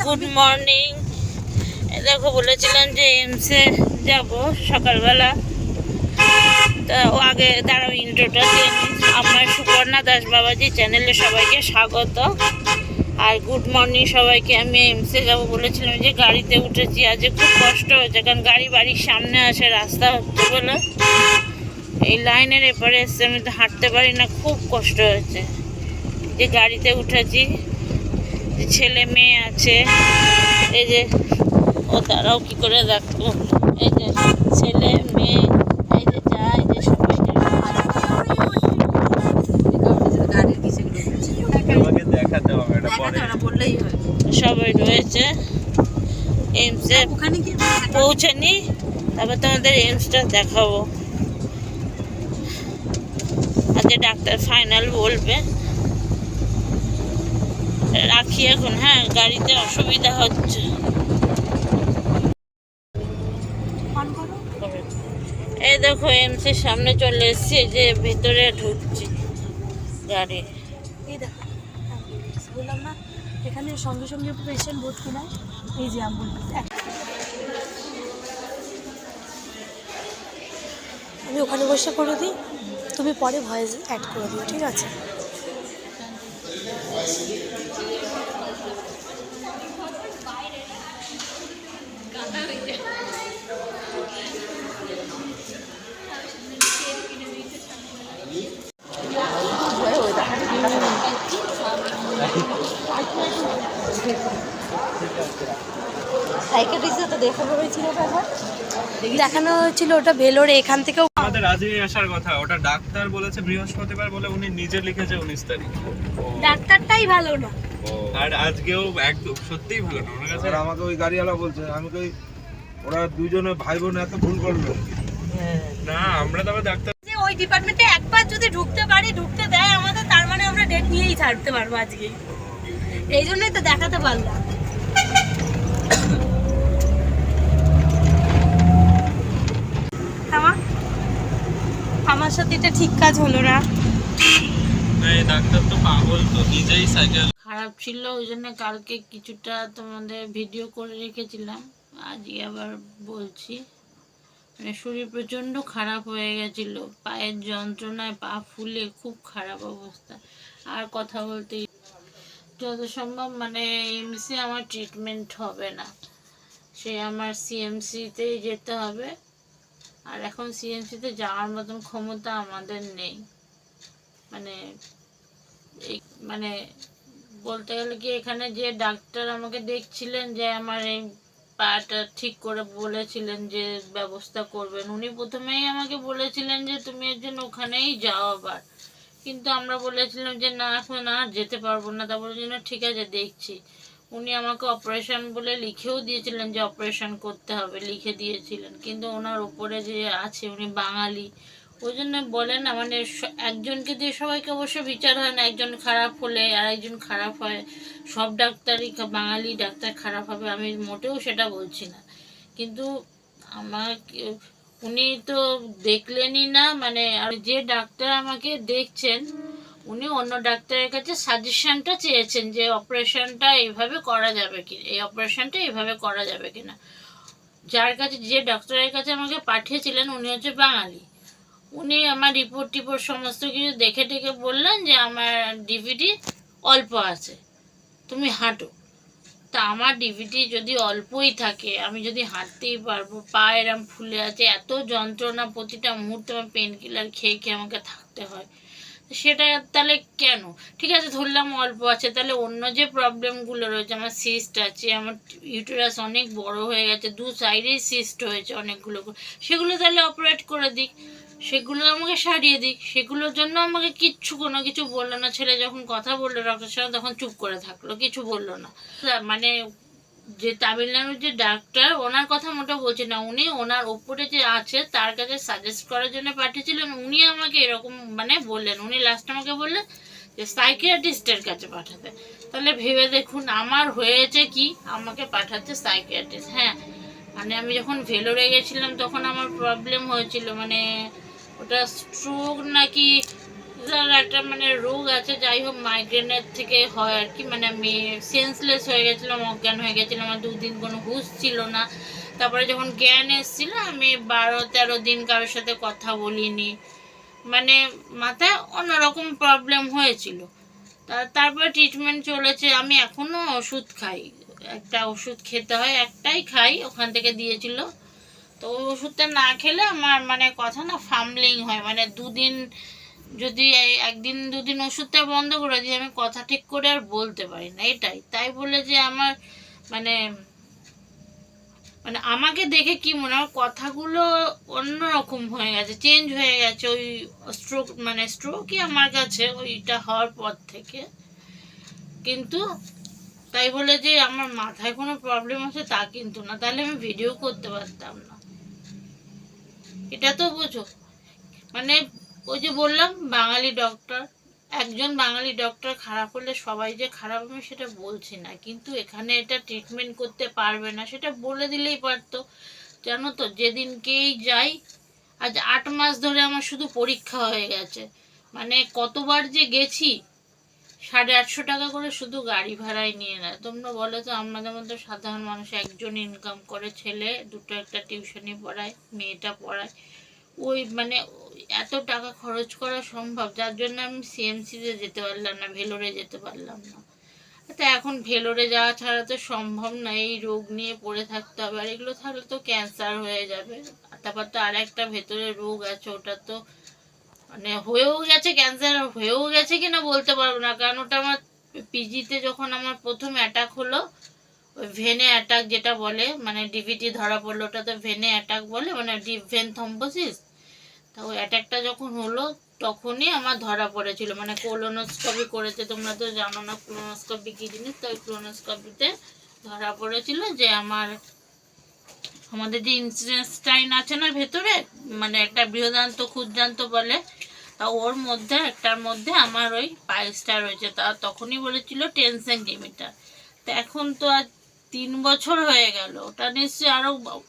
Good morning. দেখো বলেছিলাম যে এমসে যাব সকালবেলা, তা ও আগে দাঁড়াও ইন্ট্রোটা দিয়ে নিই। আমার সুপর্ণা দাস বাবাজি চ্যানেলে সবাইকে স্বাগত আর গুড মর্নিং সবাইকে। আমি এমসে যাব বলেছিলাম যে গাড়িতে উঠেছি, আজ খুব কষ্ট হয়েছে কারণ গাড়ি বাড়ির সামনে আসে, রাস্তা হচ্ছে বলে এই লাইনের এপারে এসে আমি তো হাঁটতে পারি না, খুব কষ্ট হয়েছে। যে গাড়িতে উঠেছি, যে ছেলে মেয়ে আছে, এই যে ও তারাও কী করে দেখো, এই যে ছেলে মেয়ে, এই যে যায় যে সবাই সবাই রয়েছে। এমসে পৌঁছানি, তারপর তোমাদের এমসটা দেখাবো। আজকে ডাক্তার ফাইনাল বলবে। রাখি এখন, হ্যাঁ গাড়িতে অসুবিধা হচ্ছে। এই দেখো এমসির সামনে চলে এসছি, যে ভিতরে ঢুকছি গাড়ি। এই দেখো বললাম না এখানে সঙ্গে সঙ্গে পেশেন্ট ভর্তি নয়, এই যে আমি ওখানে বসে করে দিই, তুমি পরে ভয়েস অ্যাড করে দিও, ঠিক আছে? দেখানো হয়েছিল ওটা ভেলোরে, এখান থেকেও আমাদের আজই আসার কথা। ওটা ডাক্তার বলেছে বৃহস্পতিবার বলে, উনি নিজে লিখেছে 19 তারিখ। ডাক্তারটাই ভালো না, আর আজকেও একদম সত্যিই ভালো না ওনার কাছে। আমাকে ওই গাড়িওয়ালা বলছে, আমি কই ওরা দুজনে ভাই বোন এত ভুল করলো না, আমরা তবে ডাক্তার যে ওই ডিপার্টমেন্টে একবার যদি ঢুকতে পারি, ঢুকতে দেয় আমাদের, তার মানে আমরা ডেট নিয়েই ছাড়তে পারবো আজকেই। এই জন্যই তো দেখাতে পারলাম। আমার সাথে এটা ঠিক কাজ হলো না। এই ডাক্তার তো পাগল, তো নিজেই সাইকেল খারাপ ছিল, ওই জন্য কালকে কিছুটা তোমাদের ভিডিও করে রেখেছিলাম, আজকে আবার বলছি। মানে শরীর প্রচণ্ড খারাপ হয়ে গেছিল, পায়ের যন্ত্রণায় পা ফুলে খুব খারাপ অবস্থা। আর কথা বলতে যত সম্ভব মানে এমসি আমার ট্রিটমেন্ট হবে না, সে আমার সিএমসিতেই যেতে হবে। আর এখন সিএমসিতে যাওয়ার মতন ক্ষমতা আমাদের নেই। মানে বলতে গেলে কি, এখানে যে ডাক্তার আমাকে দেখছিলেন, যে আমার এই পাটা ঠিক করে বলেছিলেন যে ব্যবস্থা করবেন, উনি প্রথমেই আমাকে বলেছিলেন যে তুমি এর জন্য ওখানেই যাও আবার। কিন্তু আমরা বলেছিলাম যে না, এখন আর যেতে পারবো না। তারপর জন্য ঠিক আছে দেখছি। উনি আমাকে অপারেশন বলে লিখেও দিয়েছিলেন, যে অপারেশন করতে হবে লিখে দিয়েছিলেন। কিন্তু ওনার ওপরে যে আছে, উনি বাঙালি, ওই জন্য বলে না, মানে একজনকে দিয়ে সবাইকে অবশ্য বিচার হয় না। একজন খারাপ হলে আর একজন খারাপ হয়, সব ডাক্তারই বাঙালি ডাক্তার খারাপ হবে আমি মোটেও সেটা বলছি না। কিন্তু উনি তো দেখলেনই না, মানে আর যে ডাক্তার আমাকে দেখছেন উনি অন্য ডাক্তারের কাছে সাজেশনটা চেয়েছেন যে অপারেশনটা এইভাবে করা যাবে কি, এই অপারেশনটা এইভাবে করা যাবে কিনা। যার কাছে, যে ডাক্তারের কাছে আমাকে পাঠিয়েছিলেন, উনি হচ্ছে বাঙালি। উনি আমার রিপোর্ট সমস্ত কিছু দেখে টেকে বললেন যে আমার ডিভিটি অল্প আছে, তুমি হাঁটো। তা আমার ডিভিটি যদি অল্পই থাকে, আমি যদি হাঁটতেই পারবো, পা এরম ফুলে আছে, এত যন্ত্রণা প্রতিটা মুহূর্তে আমার পেন কিলার খেয়ে খেয়ে আমাকে থাকতে হয়, সেটা তাহলে কেন? ঠিক আছে ধরলাম অল্প আছে, তাহলে অন্য যে প্রবলেমগুলো রয়েছে, আমার সিস্ট আছে, আমার ইউটেরাস অনেক বড় হয়ে গেছে, দু সাইডেই সিস্ট হয়েছে অনেকগুলো, সেগুলো তাহলে অপারেট করে দিক, সেগুলো আমাকে সারিয়ে দিক। সেগুলোর জন্য আমাকে কোনো কিছু বললো না। ছেলে যখন কথা বললো ডক্টর সাহেব, তখন চুপ করে থাকলো, কিছু বললো না। মানে যে তামিলনাড়ুর যে ডাক্তার, ওনার কথা মোটেও বলছি না, উনি ওনার ওপরে যে আছে তার কাছে সাজেস্ট করার জন্য পাঠিয়েছিলেন। উনি আমাকে এরকম মানে বললেন, উনি লাস্ট আমাকে বললেন যে সাইকিয়াট্রিস্টের কাছে পাঠাতে। তাহলে ভেবে দেখুন আমার হয়েছে কি, আমাকে পাঠাচ্ছে সাইকিয়াট্রিস্ট। হ্যাঁ, মানে আমি যখন ভেলোরে গেছিলাম তখন আমার প্রবলেম হয়েছিল, মানে ওটা স্ট্রোক নাকি ক্যান্সার একটা মানে রোগ আছে, যাই হোক মাইগ্রেনের থেকে হয় আর কি। মানে আমি সেন্সলেস হয়ে গেছিলাম, অজ্ঞান হয়ে গেছিলাম, আমার 2 দিন কোনো হুঁশ ছিল না। তারপরে যখন জ্ঞান এসেছিল আমি 12-13 দিন কারোর সাথে কথা বলিনি, মানে মাথায় অন্যরকম প্রবলেম হয়েছিল। তারপরে ট্রিটমেন্ট চলেছে, আমি এখনো ওষুধ খাই, একটা ওষুধ খেতে হয়, একটাই খাই, ওখান থেকে দিয়েছিল। তো ওই ওষুধটা না খেলে আমার মানে কথা না ফামলিং হয়, মানে 2 দিন যদি 1 দিন 2 দিন ওষুধটা বন্ধ করে দিই আমি কথা ঠিক করে আর বলতে পারি না, এটাই। তাই বলে যে আমার মানে মানে আমাকে দেখে কি মনে হয় কথাগুলো অন্যরকম হয়ে গেছে, চেঞ্জ হয়ে গেছে। ওই স্ট্রোক মানে স্ট্রোকই আমার কাছে ওইটা হওয়ার পর থেকে। কিন্তু তাই বলে যে আমার মাথায় কোনো প্রবলেম আছে তা কিন্তু না, তাহলে আমি ভিডিও করতে পারতাম না, এটা তো বোঝো। মানে ওই যে বললাম বাঙালি ডক্টর, একজন বাঙালি ডক্টর খারাপ হলে সবাই যে খারাপ হবে সেটা বলছি না, কিন্তু এখানে এটা ট্রিটমেন্ট করতে পারবে না সেটা বলে দিলেই পারতো। জানো তো যেদিনকেই যাই, আজ 8 মাস ধরে আমার শুধু পরীক্ষা হয়ে গেছে, মানে কতবার যে গেছি। 850 টাকা করে শুধু গাড়ি ভাড়ায় নিয়ে নেয়। তোমরা বলো তো, আমাদের মধ্যে সাধারণ মানুষ একজন ইনকাম করে, ছেলে দুটো একটা টিউশনি পড়ায়, মেয়েটা পড়ায়, ওই মানে এত টাকা খরচ করা সম্ভব? যার জন্য আমি সিএমসিতে যেতে পারলাম না, ভেলোরে যেতে পারলাম না। তো এখন ভেলোরে যাওয়া ছাড়া তো সম্ভব না, এই রোগ নিয়ে পড়ে থাকতে হবে। আর এগুলো থাকলে তো ক্যান্সার হয়ে যাবে। তারপর তো আর একটা ভেতরে রোগ আছে, ওটা তো মানে হয়েও গেছে, ক্যান্সার হয়েও গেছে কিনা বলতে পারবো না, কারণ ওটা আমার পিজিতে যখন আমার প্রথম অ্যাটাক হলো, ওই ভেনে অ্যাটাক যেটা বলে, মানে ডিভিটি ধরা পড়লো, ওটা তো ভেনে অ্যাটাক বলে, মানে ডিপ ভেন থ্রম্বোসিস। তা ওই অ্যাটাকটা যখন হলো তখনই আমার ধরা পড়েছিল, মানে কোলোনোস্কপি করেছে, তোমরা তো জানো না কোলোনোস্কপি কী জিনিস। তো ওই কোলোনোস্কপিতে ধরা পড়েছিল যে আমাদের যে ইন্টেস্টাইন আছে না ভেতরে, মানে একটা বৃহদান্ত ক্ষুদ্রান্ত বলে, তা ওর মধ্যে একটার মধ্যে আমার ওই পাইলসটা রয়েছে। তা তখনই বলেছিল 10 সেন্টিমিটার। তো এখন তো আর 3 বছর হয়ে গেল, ওটা নিশ্চয়ই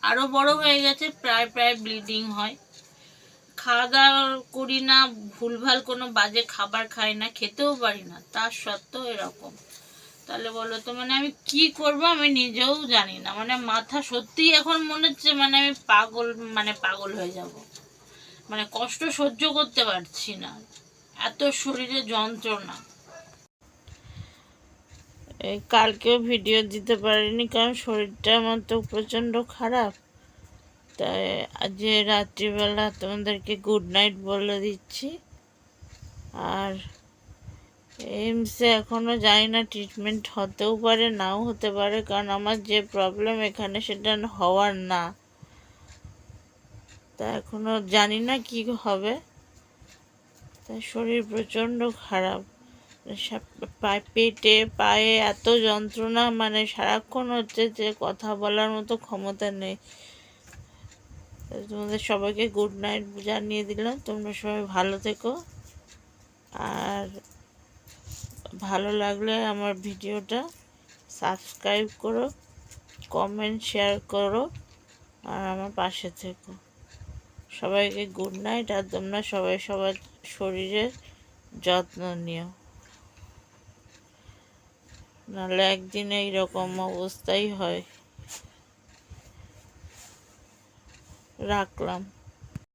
আরো বড় হয়ে গেছে, প্রায় ব্লিডিং হয়। খাওয়া দাওয়া করি না, ভুলভাল কোনো বাজে খাবার খাই না, খেতেও পারি না, তার সত্ত্বেও এরকম। তাহলে বলো তো মানে আমি কি করব আমি নিজেও জানি না, মানে মাথা সত্যিই এখন মনে হচ্ছে মানে আমি পাগল হয়ে যাব, মানে কষ্ট সহ্য করতে পারছি না, এত শরীরে যন্ত্রণা। এই কালকেও ভিডিও দিতে পারিনি, কারণ শরীরটা আমার তো প্রচণ্ড খারাপ। তাই আজ রাত্রিবেলা তোমাদেরকে গুড নাইট বলে দিচ্ছি। আর এইমসে এখনও যাই না, ট্রিটমেন্ট হতেও পারে নাও হতে পারে, কারণ আমার যে প্রবলেম এখানে সেটা হওয়ার না। তা এখনও জানি না কি হবে, তাই শরীর প্রচণ্ড খারাপ, পেটে পায়ে এত যন্ত্রণা, মানে সারাক্ষণ হচ্ছে যে কথা বলার মতো ক্ষমতা নেই। তোমাদের সবাইকে গুড নাইট জানিয়ে দিলাম, তোমরা সবাই ভালো থেকো। আর ভালো লাগলে আমার ভিডিওটা সাবস্ক্রাইব করো, কমেন্ট শেয়ার করো, আর আমার পাশে থেকো। সবাইকে গুড নাইট। আর তোমরা সবাই সবার শরীরের যত্ন নিও, নাহলে একদিন এইরকম অবস্থাই হয়। রাখলাম।